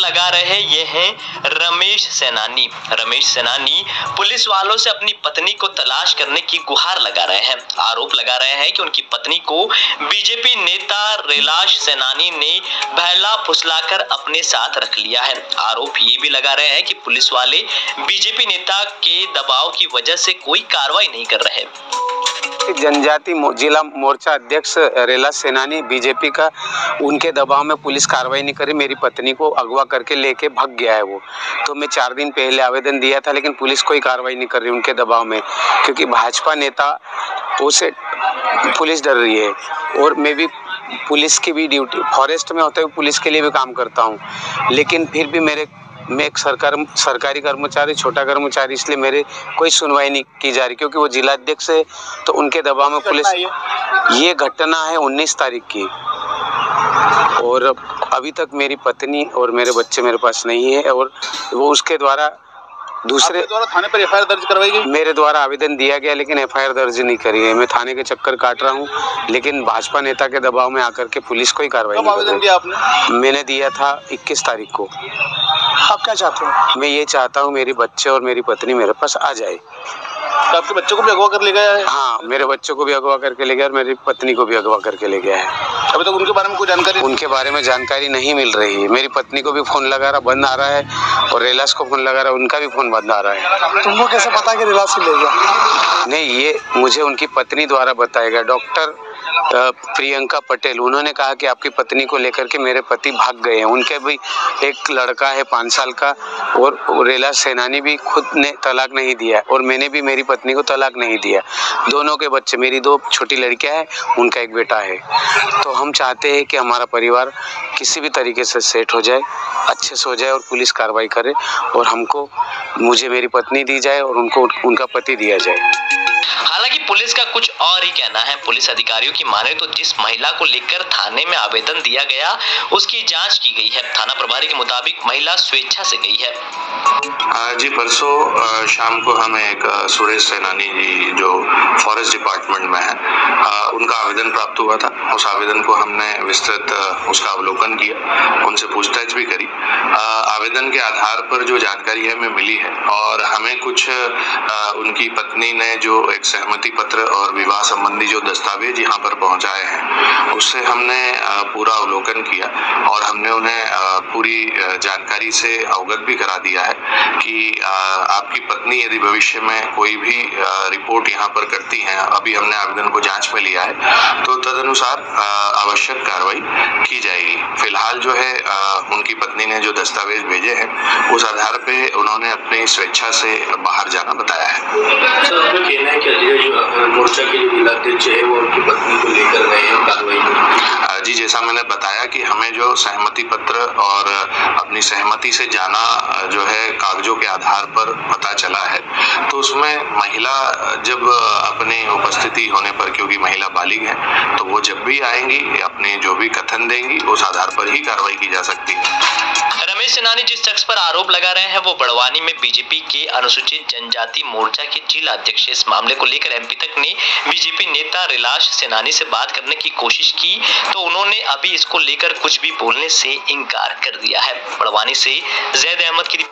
लगा रहे ये हैं रमेश सैनानी। रमेश सैनानी पुलिस वालों से अपनी पत्नी को तलाश करने की गुहार लगा रहे हैं। आरोप लगा रहे हैं कि उनकी पत्नी को बीजेपी नेता कैलाश सैनानी ने बहला फुसलाकर अपने साथ रख लिया है। आरोप ये भी लगा रहे हैं कि पुलिस वाले बीजेपी नेता के दबाव की वजह से कोई कार्रवाई नहीं कर रहे। जनजाति जिला मोर्चा अध्यक्ष कैलाश सैनानी बीजेपी का, उनके दबाव में पुलिस कार्रवाई नहीं करी। मेरी पत्नी को अगवा करके लेके भाग गया है वो। तो मैं 4 दिन पहले आवेदन दिया था, लेकिन पुलिस कोई कार्रवाई नहीं कर रही उनके दबाव में, क्योंकि भाजपा नेता उसे पुलिस डर रही है। और मैं भी पुलिस की भी ड्यूटी फॉरेस्ट में होते हुए पुलिस के लिए भी काम करता हूँ, लेकिन फिर भी मैं एक सरकारी कर्मचारी, छोटा कर्मचारी, इसलिए मेरे कोई सुनवाई नहीं की जा रही, क्योंकि वो जिलाध्यक्ष है तो उनके दबाव में पुलिस। ये घटना है 19 तारीख की, और अभी तक मेरी पत्नी और मेरे बच्चे मेरे पास नहीं है, और वो उसके द्वारा दूसरे द्वारा थाने पर एफआईआर दर्ज करवाई गई। मेरे द्वारा आवेदन दिया गया, लेकिन एफआईआर दर्ज नहीं करी है। मैं थाने के चक्कर काट रहा हूँ, लेकिन भाजपा नेता के दबाव में आकर के पुलिस कोई कार्रवाई नहीं कर रही। आवेदन दिया आपने? मैंने दिया था 21 तारीख को। आप क्या चाहते हैं? मैं ये चाहता हूँ मेरी बच्चे और मेरी पत्नी मेरे पास आ जाए। तो आपके बच्चों को भी अगवा कर ले गया है? हाँ, मेरे बच्चों को भी अगवा करके ले गया और मेरी पत्नी को भी अगवा करके ले गया है। अभी तक उनके बारे में कोई जानकारी? उनके बारे में जानकारी नहीं मिल रही है। मेरी पत्नी को भी फोन लगा रहा, बंद आ रहा है, और कैलाश को फोन लगा रहा, उनका भी फोन बंद आ रहा है। तुमको कैसे पता कि कैलाश ले गया? नहीं, ये मुझे उनकी पत्नी द्वारा बताया गया। डॉक्टर प्रियंका पटेल, उन्होंने कहा कि आपकी पत्नी को लेकर के मेरे पति भाग गए हैं। उनके भी एक लड़का है 5 साल का, और कैलाश सैनानी भी खुद ने तलाक नहीं दिया, और मैंने भी मेरी पत्नी को तलाक नहीं दिया। दोनों के बच्चे, मेरी 2 छोटी लड़कियां हैं, उनका एक बेटा है। तो हम चाहते हैं कि हमारा परिवार किसी भी तरीके से सेट हो जाए, अच्छे से हो जाए, और पुलिस कार्रवाई करे, और मुझे मेरी पत्नी दी जाए और उनको उनका पति दिया जाए। हालांकि पुलिस का कुछ और ही कहना है। पुलिस अधिकारियों की माने तो जिस महिला को लेकर थाने में आवेदन दिया गया उसकी जांच की गई है। थाना प्रभारी के मुताबिक महिला स्वेच्छा से गई है। जी, परसों शाम को हमें एक सुरेश सैनानी जी जो फॉरेस्ट डिपार्टमेंट में है, उनका आवेदन प्राप्त हुआ था। उस आवेदन को हमने विस्तृत उसका अवलोकन किया, उनसे पूछताछ भी करी। आवेदन के आधार पर जो जानकारी हमें मिली है, और हमें कुछ उनकी पत्नी ने जो एक सहमति पत्र और विवाह संबंधी जो दस्तावेज यहाँ पर पहुँचाए हैं, उससे हमने पूरा अवलोकन किया, और हमने उन्हें पूरी जानकारी से अवगत भी करा दिया है कि आपकी पत्नी यदि भविष्य में कोई भी रिपोर्ट यहाँ पर करती हैं, अभी हमने आवेदन को जांच में लिया है, तो तदनुसार आवश्यक कार्रवाई की जाएगी। फिलहाल जो है उनकी पत्नी ने जो दस्तावेज भेजे हैं, उस आधार पे उन्होंने अपनी स्वेच्छा से बाहर जाना बताया है। कहना है कि मोर्चा के जो जिलाध्यक्ष है वो उनकी पत्नी को लेकर गए हैं, कार्रवाई जी, जैसा मैंने बताया कि हमें जो सहमति पत्र और अपनी सहमति से जाना जो है कागजों के आधार पर पता चला है, तो उसमें महिला जब अपनी उपस्थिति होने पर, क्योंकि महिला बालिग है, तो वो जब भी आएंगी अपने जो भी कथन देंगी उस आधार पर ही कार्रवाई की जा सकती है। रमेश सैनानी जिस शख्स पर आरोप लगा रहे हैं वो बड़वानी में बीजेपी के अनुसूचित जनजाति मोर्चा के जिला अध्यक्ष। इस मामले को लेकर एमपी तक ने बीजेपी नेता कैलाश सैनानी से बात करने की कोशिश की, तो उन्होंने अभी इसको लेकर कुछ भी बोलने से इनकार कर दिया है। बड़वानी से जैद अहमद की